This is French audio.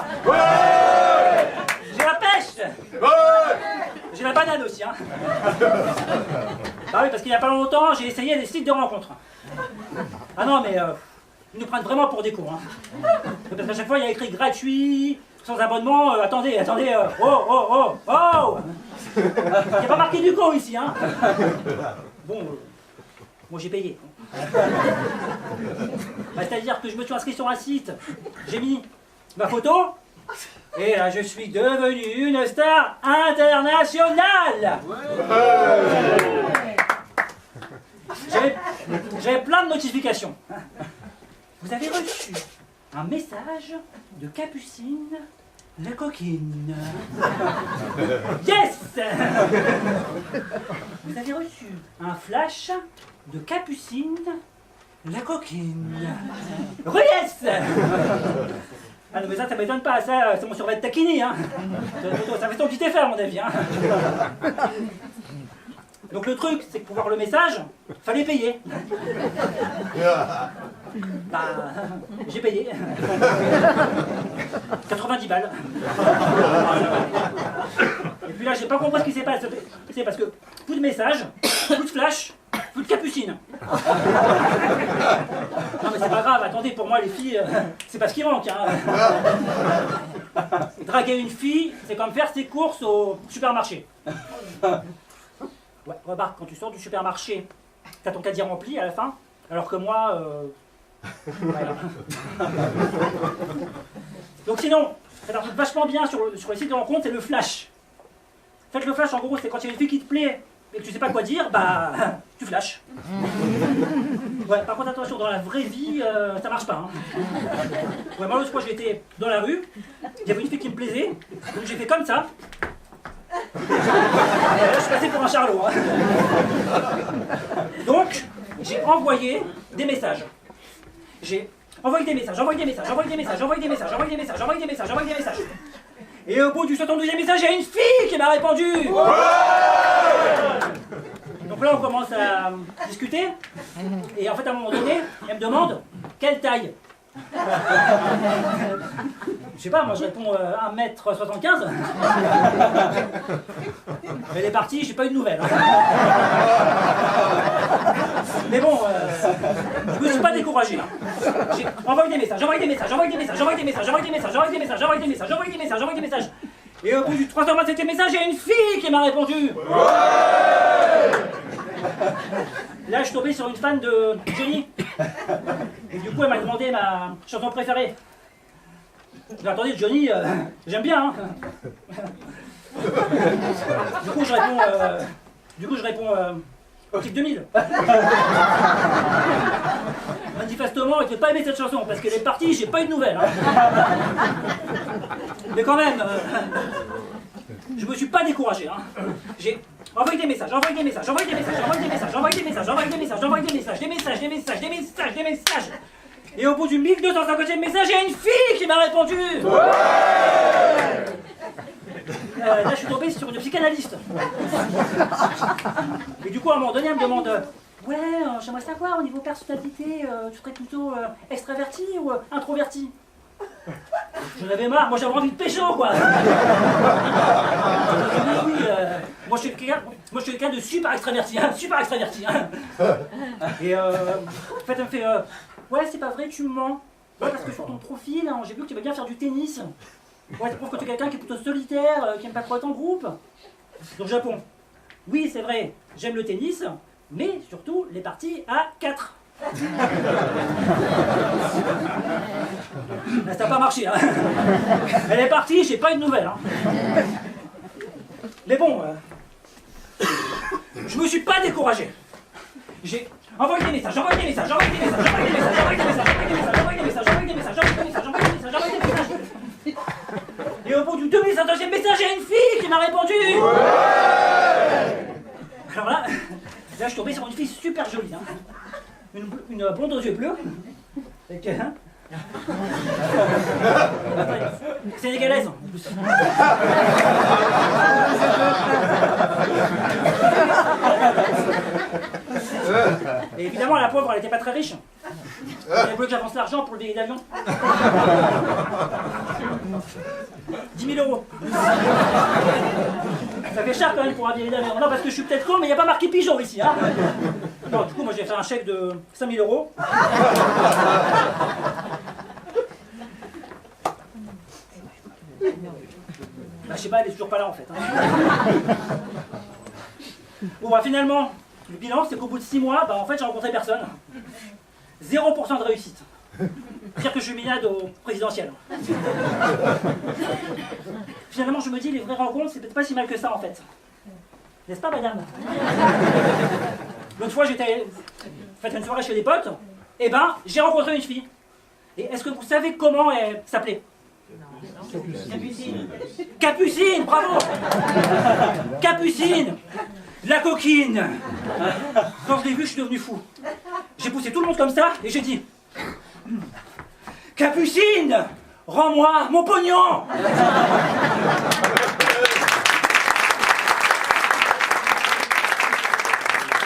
ça. J'ai la pêche. J'ai la banane aussi, hein. Bah oui, parce qu'il n'y a pas longtemps, j'ai essayé des sites de rencontres. Ah non, mais ils nous prennent vraiment pour des cons, hein. Parce qu'à chaque fois, il y a écrit gratuit, sans abonnement, attendez, oh. Il n'y a pas marqué du con ici, hein. Bon, moi j'ai payé. Bah, c'est-à-dire que je me suis inscrit sur un site, j'ai mis ma photo, et là je suis devenu une star internationale. J'avais plein de notifications. Vous avez reçu un message de Capucine la coquine. Yes. Vous avez reçu un flash de Capucine la coquine. Yes. Ah non mais ça m'étonne pas, ça c'est mon survêt de taquini, hein. Ça fait son petit effet à mon avis, hein. Donc le truc, c'est que pour voir le message, fallait payer. Bah, j'ai payé. 90 balles. Et puis là, j'ai pas compris ce qui s'est passé. C'est parce que plus de messages, plus de flash, plus de Capucine. Non mais c'est pas grave, attendez, pour moi les filles, c'est pas ce qui manque, hein. Draguer une fille, c'est comme faire ses courses au supermarché. Ouais, remarque, quand tu sors du supermarché, t'as ton caddie rempli à la fin, alors que moi, voilà. Donc sinon, ça marche vachement bien sur les sites de rencontres, c'est le flash. Faites le flash, en gros, c'est quand il y a une fille qui te plaît et que tu sais pas quoi dire, bah, tu flashes. Ouais, par contre, attention, dans la vraie vie, ça marche pas, hein. Ouais, moi, l'autre fois, j'étais dans la rue, il y avait une fille qui me plaisait, donc j'ai fait comme ça. Là, je suis passé pour un charlot, hein. Donc, j'ai envoyé des messages. J'ai envoyé des messages. Et au bout du 72e message, il y a une fille qui m'a répondu. Donc là, on commence à discuter. Et en fait, à un moment donné, elle me demande quelle taille. Je sais pas, moi je réponds 1m75. Elle est partie, j'ai pas eu de nouvelles. Mais bon, je me suis pas découragé. J'ai envoyé des messages. Et au bout du 327e message, il y a une fille qui m'a répondu. Là, je suis tombé sur une fan de Johnny. Et du coup, elle m'a demandé ma chanson préférée. Je lui ai attendez, Johnny, j'aime bien, hein. Du coup, je réponds Optique 2000. Manifestement, elle ne peut pas aimer cette chanson parce qu'elle est partie, j'ai pas eu de nouvelles, hein. Mais quand même, je me suis pas découragé, hein. J'ai envoyé des messages. Et au bout du 1250e message, il y a une fille qui m'a répondu. Là, je suis tombé sur une psychanalyste. Et du coup, à un moment donné, elle me demande ouais, j'aimerais savoir, au niveau personnalité, tu serais plutôt extraverti ou introverti? J'en avais marre, moi j'avais envie de pécho, quoi. Oui, moi je suis quelqu'un de super extraverti, hein, Et en fait, elle me fait ouais, c'est pas vrai, tu me mens. Ouais, parce que sur ton profil, hein, j'ai vu que tu vas bien faire du tennis. Ouais, tu prouves que tu es quelqu'un qui est plutôt solitaire, qui aime pas trop être en groupe. Donc je réponds oui, c'est vrai, j'aime le tennis, mais surtout les parties à 4. Ça n'a pas marché, hein. Elle est partie, j'ai pas eu de nouvelles, hein. Mais bon, je me suis pas découragé. J'ai envoyé des messages. Et au bout du 2500e message, il y a une fille qui m'a répondu. Alors là, je suis tombé sur une fille super jolie, hein. Une blonde aux yeux bleus. Avec, hein, sénégalaise en plus. Et évidemment, la pauvre, elle était pas très riche. Elle voulait que j'avance l'argent pour le billet d'avion. 10 000 euros. Ça fait cher quand même pour un billet d'avion. Non, parce que je suis peut-être con, mais il n'y a pas marqué pigeon ici. Hein. Non, du coup, moi j'ai fait un chèque de 5 000 euros. Bah, je sais pas, elle est toujours pas là en fait. Hein. Bon, bah, finalement, le bilan c'est qu'au bout de 6 mois, bah, en fait j'ai rencontré personne. 0% de réussite. Pire que Jubilade au présidentiel. Finalement, je me dis, les vraies rencontres, c'est peut-être pas si mal que ça en fait. N'est-ce pas, madame? L'autre fois, j'étais fait une soirée chez des potes, et ben, j'ai rencontré une fille. Et est-ce que vous savez comment elle s'appelait? Capucine. Capucine, bravo. Capucine, la coquine. Quand je l'ai vue, je suis devenu fou. J'ai poussé tout le monde comme ça, et j'ai dit... Capucine, rends-moi mon pognon.